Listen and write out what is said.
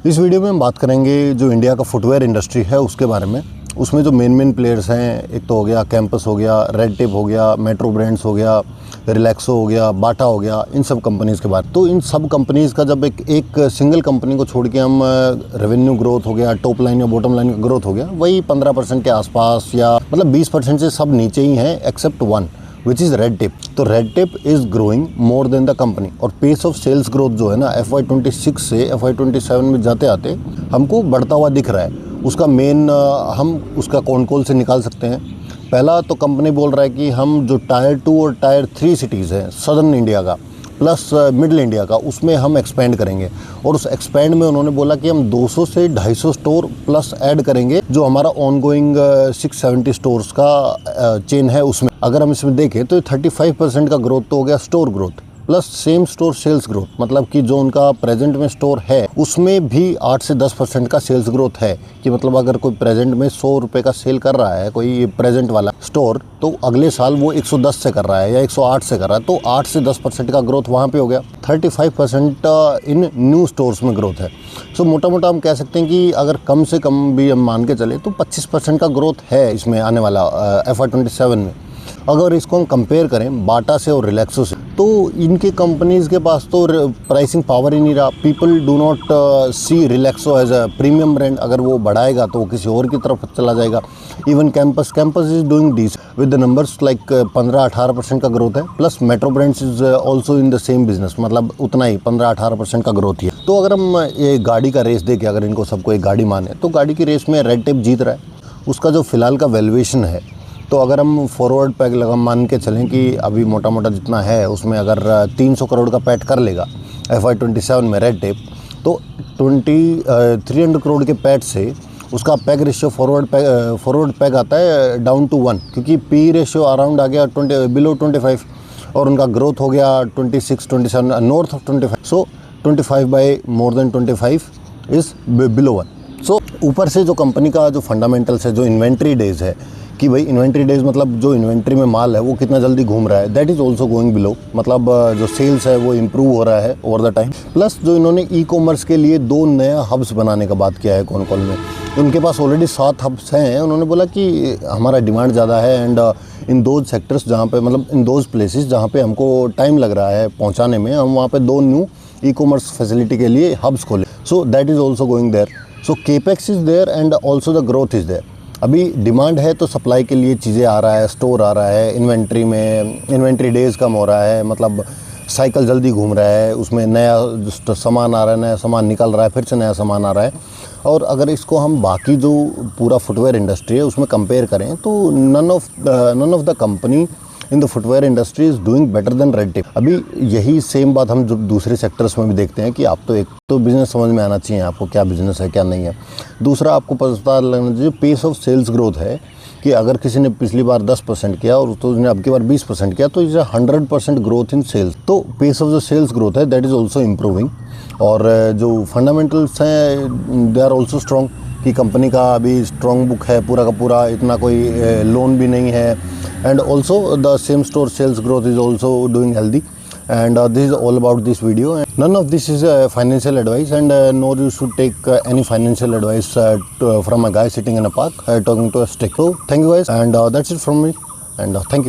इस वीडियो में हम बात करेंगे जो इंडिया का फुटवेयर इंडस्ट्री है उसके बारे में। उसमें जो मेन प्लेयर्स हैं, एक तो हो गया कैंपस, हो गया रेड टेप, हो गया मेट्रो ब्रांड्स, हो गया रिलैक्सो, हो गया बाटा, हो गया, इन सब कंपनीज़ के बारे। तो इन सब कंपनीज़ का जब एक सिंगल कंपनी को छोड़ के हम रेवेन्यू ग्रोथ हो गया, टॉप लाइन या बॉटम लाइन का ग्रोथ हो गया, वही 15% के आसपास या मतलब 20% से सब नीचे ही हैं except one which is red tape. तो red tape is growing more than the company. और पेस ऑफ सेल्स ग्रोथ जो है ना FY26 से FY27 में जाते आते हमको बढ़ता हुआ दिख रहा है। उसका मेन हम उसका कॉल से निकाल सकते हैं। पहला तो कंपनी बोल रहा है कि हम जो टायर 2 और टायर 3 सिटीज़ हैं सदर्न इंडिया का प्लस मिडिल इंडिया का, उसमें हम एक्सपेंड करेंगे। और उस एक्सपेंड में उन्होंने बोला कि हम 200 से 250 स्टोर प्लस ऐड करेंगे। जो हमारा ऑनगोइंग 670 स्टोर्स का चेन है उसमें अगर हम इसमें देखें तो 35% का ग्रोथ तो हो गया store growth plus same store sales growth. मतलब कि जो उनका प्रेजेंट में स्टोर है उसमें भी 8 से 10% का सेल्स ग्रोथ है। कि मतलब अगर कोई प्रेजेंट में 100 रुपये का सेल कर रहा है कोई प्रेजेंट वाला स्टोर, तो अगले साल वो 110 से कर रहा है या 108 से कर रहा है, तो 8 से 10% का ग्रोथ वहाँ पे हो गया। 35% इन न्यू स्टोर्स में ग्रोथ है। सो मोटा मोटा हम कह सकते हैं कि अगर कम से कम भी हम मान के चले तो 25% का ग्रोथ है इसमें आने वाला FY27 में। अगर इसको हम कंपेयर करें बाटा से और रिलैक्सो से, तो इनके कंपनीज़ के पास तो प्राइसिंग पावर ही नहीं रहा। People do not see Relaxo as a premium brand. अगर वो बढ़ाएगा तो वो किसी और की तरफ चला जाएगा। Even campus is doing this with the numbers like 15-18% का ग्रोथ है। Plus metro brands is also in the same business, मतलब उतना ही 15-18% का ग्रोथ ही है। तो अगर हम ये गाड़ी का रेस देखें, अगर इनको सबको एक गाड़ी माने, तो गाड़ी की रेस में रेड टेप जीत रहा है। उसका जो फिलहाल का वैल्यूएशन है, तो अगर हम फॉरवर्ड पैक लगा मान के चलें कि अभी मोटा मोटा जितना है उसमें अगर 300 करोड़ का पैट कर लेगा FY27 में रेड टेप, तो 300 करोड़ के पैट से उसका पैक रेशियो फॉरवर्ड पैक आता है डाउन टू 1, क्योंकि पी रेशियो अराउंड आ गया बिलो 25 और उनका ग्रोथ हो गया 26-27 north of 25। So 25 by more than 25 is below 1। सो ऊपर से जो कंपनी का जो फंडामेंटल्स है, जो इन्वेंट्री डेज है कि भाई इन्वेंट्री डेज मतलब जो इन्वेंट्री में माल है वो कितना जल्दी घूम रहा है, that is also going below. मतलब जो सेल्स है वो इम्प्रूव हो रहा है ओवर द टाइम। प्लस जो इन्होंने ई कॉमर्स के लिए 2 नया हब्स बनाने का बात किया है कॉल में। उनके पास ऑलरेडी 7 हब्स हैं। उन्होंने बोला कि हमारा डिमांड ज़्यादा है एंड इन दोज सेक्टर्स जहाँ पे मतलब इन दोज प्लेसेस जहाँ पे हमको टाइम लग रहा है पहुँचाने में, हम वहाँ पे 2 न्यू ई कॉमर्स फैसिलिटी के लिए हब्स खोले। So that is also going there. So capex is there and also the growth is there. अभी डिमांड है तो सप्लाई के लिए चीज़ें आ रहा है, स्टोर आ रहा है, इन्वेंट्री में इन्वेंट्री डेज कम हो रहा है, मतलब साइकिल जल्दी घूम रहा है, उसमें नया सामान आ रहा है, नया सामान निकल रहा है, फिर से नया सामान आ रहा है। और अगर इसको हम बाकी जो पूरा फुटवेयर इंडस्ट्री है उसमें कंपेयर करें तो none of the company in the footwear industry is doing better than Red Tape. अभी यही सेम बात हम जो दूसरे सेक्टर्स में भी देखते हैं कि आप तो एक तो बिज़नेस समझ में आना चाहिए आपको क्या बिज़नेस है क्या नहीं है। दूसरा आपको पता लगना चाहिए पेस ऑफ सेल्स ग्रोथ है कि अगर किसी ने पिछली बार 10% किया और तो उसने अब की बार 20% किया तो इज़ 100% ग्रोथ इन सेल्स। तो पेस ऑफ जो सेल्स ग्रोथ है दैट इज़ ऑल्सो इम्प्रूविंग। और जो फंडामेंटल्स हैं दे आर ऑल्सो स्ट्रॉन्ग कि कंपनी का अभी स्ट्रॉन्ग बुक है पूरा का पूरा, इतना कोई लोन भी नहीं है। And also the same store sales growth is also doing healthy, and this is all about this video. And none of this is financial advice, and nor you should take any financial advice from a guy sitting in a park talking to a stick. So thank you guys, and that's it from me, and thank you.